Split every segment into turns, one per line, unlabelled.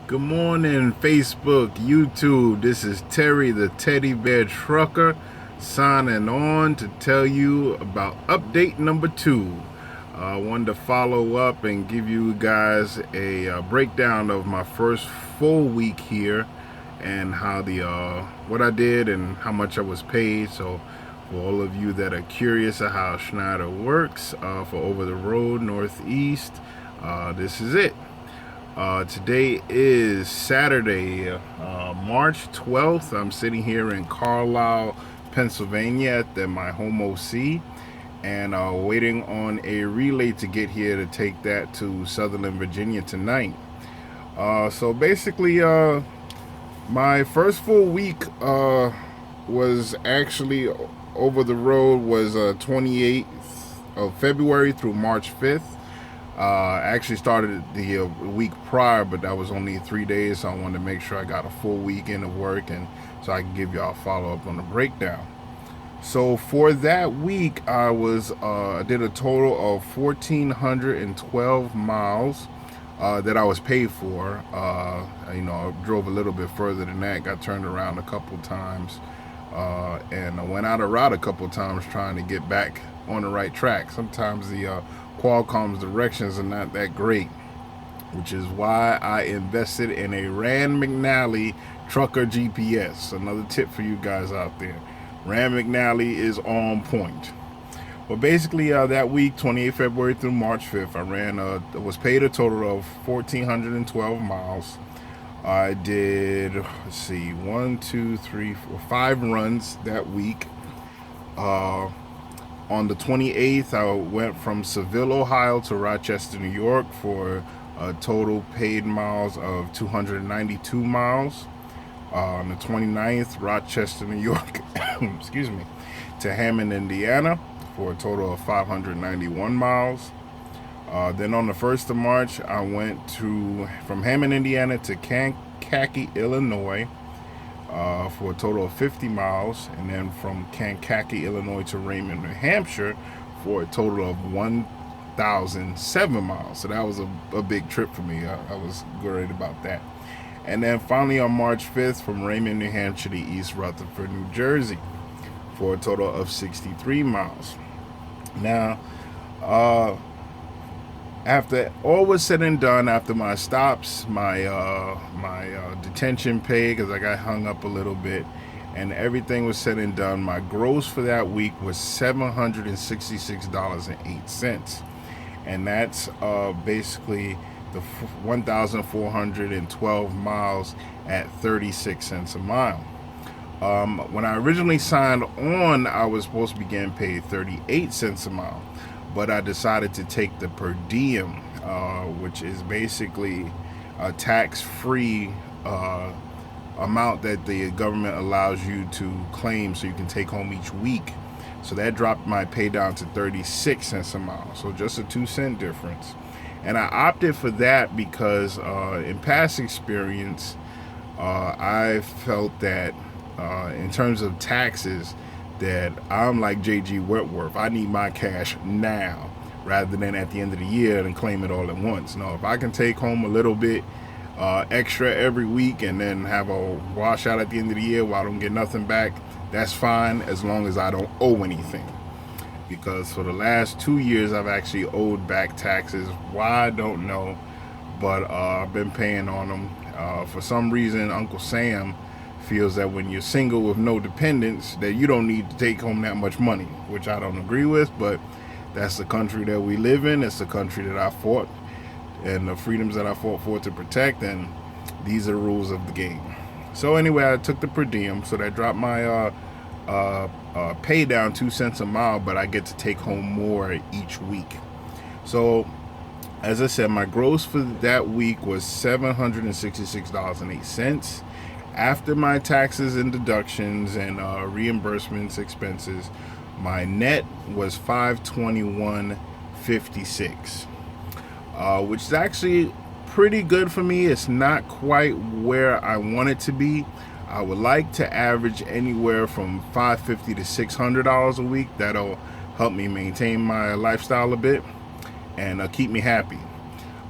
Good morning, Facebook, YouTube. This is Terry the Teddy Bear Trucker signing on to tell you about update number 2. I wanted to follow up and give you guys a breakdown of my first full week here and how what I did and how much I was paid. So for all of you that are curious of how Schneider works for over the road Northeast, this is it. Today is Saturday, March 12th. I'm sitting here in Carlisle, Pennsylvania at my home OC and waiting on a relay to get here to take that to Sutherland, Virginia tonight. So basically, my first full week was actually over the road was 28th of February through March 5th. I actually started the week prior, but that was only 3 days, so I wanted to make sure I got a full weekend of work, and so I can give y'all a follow-up on the breakdown. So for that week, I did a total of 1,412 miles that I was paid for. I drove a little bit further than that, got turned around a couple times, and I went out of route a couple times trying to get back on the right track. Sometimes the Qualcomm's directions are not that great, which is why I invested in a Rand McNally Trucker GPS. Another tip for you guys out there. Rand McNally is on point. Well, basically that week, 28 February through March 5th, I was paid a total of 1,412 miles. I did, 5 runs that week. On the 28th, I went from Seville, Ohio to Rochester, New York for a total paid miles of 292 miles. On the 29th, Rochester, New York, excuse me, to Hammond, Indiana for a total of 591 miles. Then on the 1st of March, I went from Hammond, Indiana to Kankakee, Illinois, for a total of 50 miles, and then from Kankakee, Illinois to Raymond, New Hampshire for a total of 1,007 miles. So that was a big trip for me. I was worried about that. And then finally on March 5th from Raymond, New Hampshire to East Rutherford, New Jersey for a total of 63 miles. Now, after all was said and done, after my stops, my detention pay, because I got hung up a little bit, and everything was said and done, my gross for that week was $766.08. And that's basically the 1,412 miles at 36 cents a mile. When I originally signed on, I was supposed to be getting paid 38 cents a mile. But I decided to take the per diem, which is basically a tax-free amount that the government allows you to claim so you can take home each week. So that dropped my pay down to 36 cents a mile, so just a 2-cent difference. And I opted for that because in past experience, I felt that in terms of taxes, that I'm like J.G. Wentworth. I need my cash now rather than at the end of the year and claim it all at once. No, if I can take home a little bit extra every week and then have a washout at the end of the year where I don't get nothing back, that's fine as long as I don't owe anything. Because for the last 2 years, I've actually owed back taxes. Why, I don't know, but I've been paying on them. For some reason, Uncle Sam feels that when you're single with no dependents that you don't need to take home that much money, which I don't agree with, but that's the country that we live in. It's the country that I fought and the freedoms that I fought for to protect, and these are the rules of the game. So anyway, I took the per diem, so that dropped my pay down 2 cents a mile, but I get to take home more each week. So as I said, my gross for that week was $766.08. After my taxes and deductions and reimbursements, expenses, my net was $521.56, which is actually pretty good for me. It's not quite where I want it to be. I would like to average anywhere from $550 to $600 a week. That'll help me maintain my lifestyle a bit and keep me happy.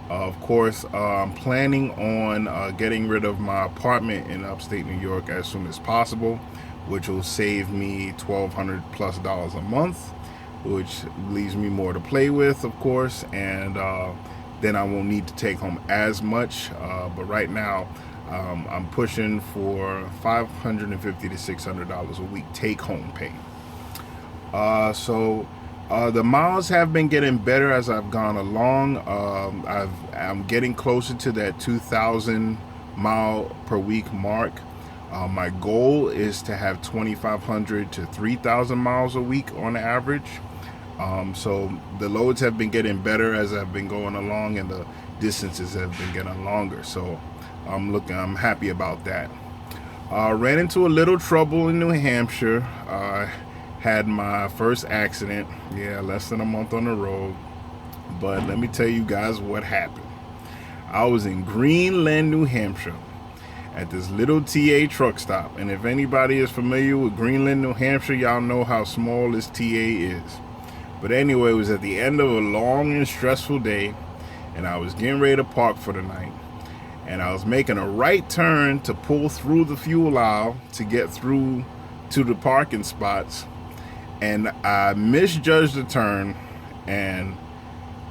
Of course, I'm planning on getting rid of my apartment in upstate New York as soon as possible, which will save me $1,200+ a month, which leaves me more to play with, of course, and then I won't need to take home as much. But right now, I'm pushing for $550 to $600 a week take home pay. So the miles have been getting better as I've gone along. I'm getting closer to that 2,000 mile per week mark. My goal is to have 2,500 to 3,000 miles a week on average. So the loads have been getting better as I've been going along, and the distances have been getting longer. So I'm happy about that. Ran into a little trouble in New Hampshire. Had my first accident. Yeah, less than a month on the road. But let me tell you guys what happened. I was in Greenland, New Hampshire, at this little TA truck stop. And if anybody is familiar with Greenland, New Hampshire, y'all know how small this TA is. But anyway, it was at the end of a long and stressful day, and I was getting ready to park for the night. And I was making a right turn to pull through the fuel aisle to get through to the parking spots. And I misjudged the turn and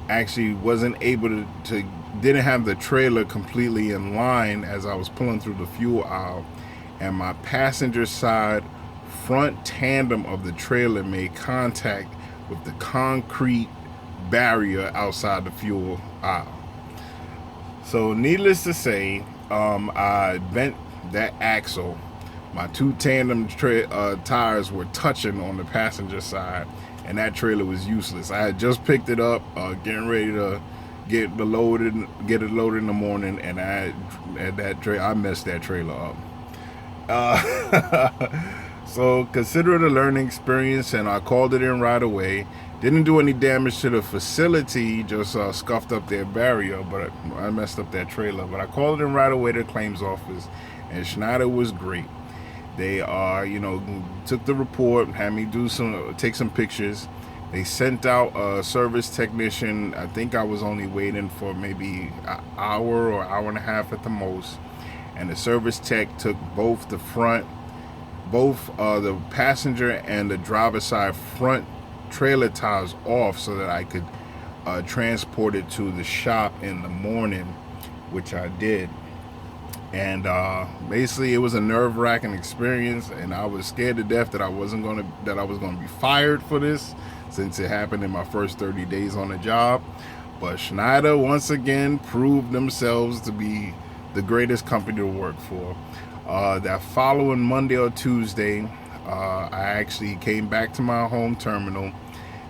actually wasn't able to didn't have the trailer completely in line as I was pulling through the fuel aisle. And my passenger side front tandem of the trailer made contact with the concrete barrier outside the fuel aisle. So needless to say, I bent that axle. My two tandem tires were touching on the passenger side, and that trailer was useless. I had just picked it up, getting ready to get it loaded in the morning, and I messed that trailer up. So consider it a learning experience, and I called it in right away. Didn't do any damage to the facility, just scuffed up their barrier, but I messed up that trailer. But I called it in right away to the claims office, and Schneider was great. They took the report, had me take some pictures. They sent out a service technician. I think I was only waiting for maybe an hour or hour and a half at the most. And the service tech took both the passenger and the driver's side front trailer tires off so that I could transport it to the shop in the morning, which I did. And basically, it was a nerve-wracking experience, and I was scared to death that I was gonna be fired for this, since it happened in my first 30 days on the job. But Schneider once again proved themselves to be the greatest company to work for. That following Monday or Tuesday, I actually came back to my home terminal.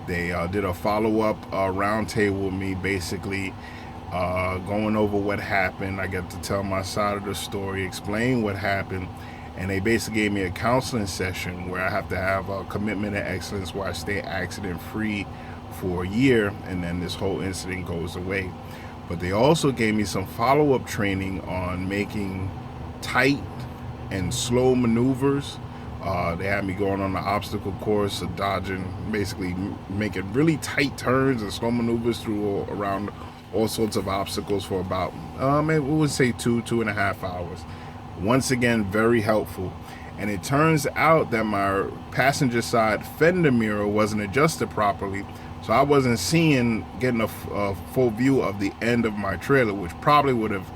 They did a follow-up roundtable with me, basically going over what happened. I get to tell my side of the story, explain what happened, and they basically gave me a counseling session where I have to have a commitment to excellence where I stay accident-free for a year, and then this whole incident goes away. But they also gave me some follow-up training on making tight and slow maneuvers. They had me going on the obstacle course of dodging, basically making really tight turns and slow maneuvers around all sorts of obstacles for about, we would say 2.5 hours. Once again, very helpful. And it turns out that my passenger side fender mirror wasn't adjusted properly, so I wasn't getting a full view of the end of my trailer, which probably would have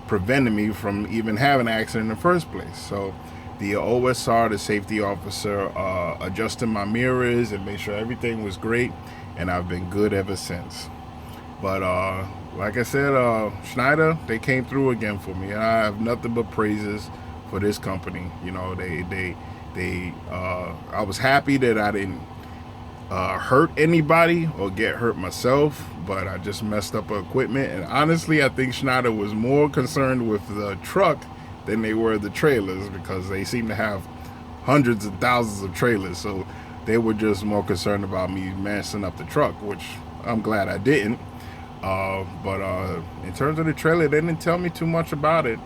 prevented me from even having an accident in the first place. So the OSR, the safety officer, adjusted my mirrors and made sure everything was great, and I've been good ever since. But like I said, Schneider, they came through again for me, and I have nothing but praises for this company. You know, I was happy that I didn't hurt anybody or get hurt myself, but I just messed up equipment. And honestly, I think Schneider was more concerned with the truck than they were the trailers, because they seem to have hundreds of thousands of trailers. So they were just more concerned about me messing up the truck, which I'm glad I didn't. But in terms of the trailer, they didn't tell me too much about it.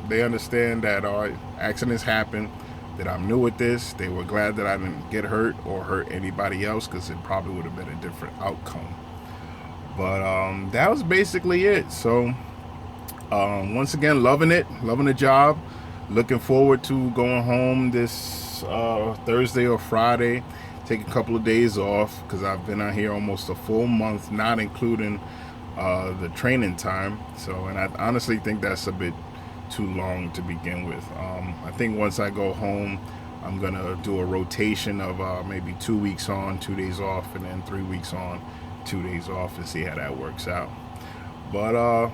They understand that accidents happen, that I'm new at this. They were glad that I didn't get hurt or hurt anybody else, because it probably would have been a different outcome. But that was basically it. So once again, loving the job. Looking forward to going home this Thursday or Friday. Take a couple of days off because I've been out here almost a full month, not including the training time. So, and I honestly think that's a bit too long to begin with. I think once I go home, I'm gonna do a rotation of maybe 2 weeks on, 2 days off, and then 3 weeks on, 2 days off, and see how that works out. But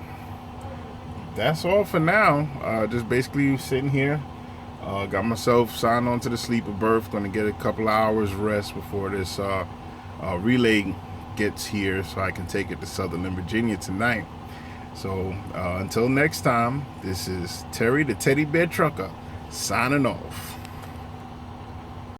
that's all for now. Just basically sitting here. Got myself signed on to the sleeper berth. Going to get a couple hours rest before this relay gets here, so I can take it to Southern Virginia tonight. So until next time, this is Terry the Teddy Bear Trucker signing off.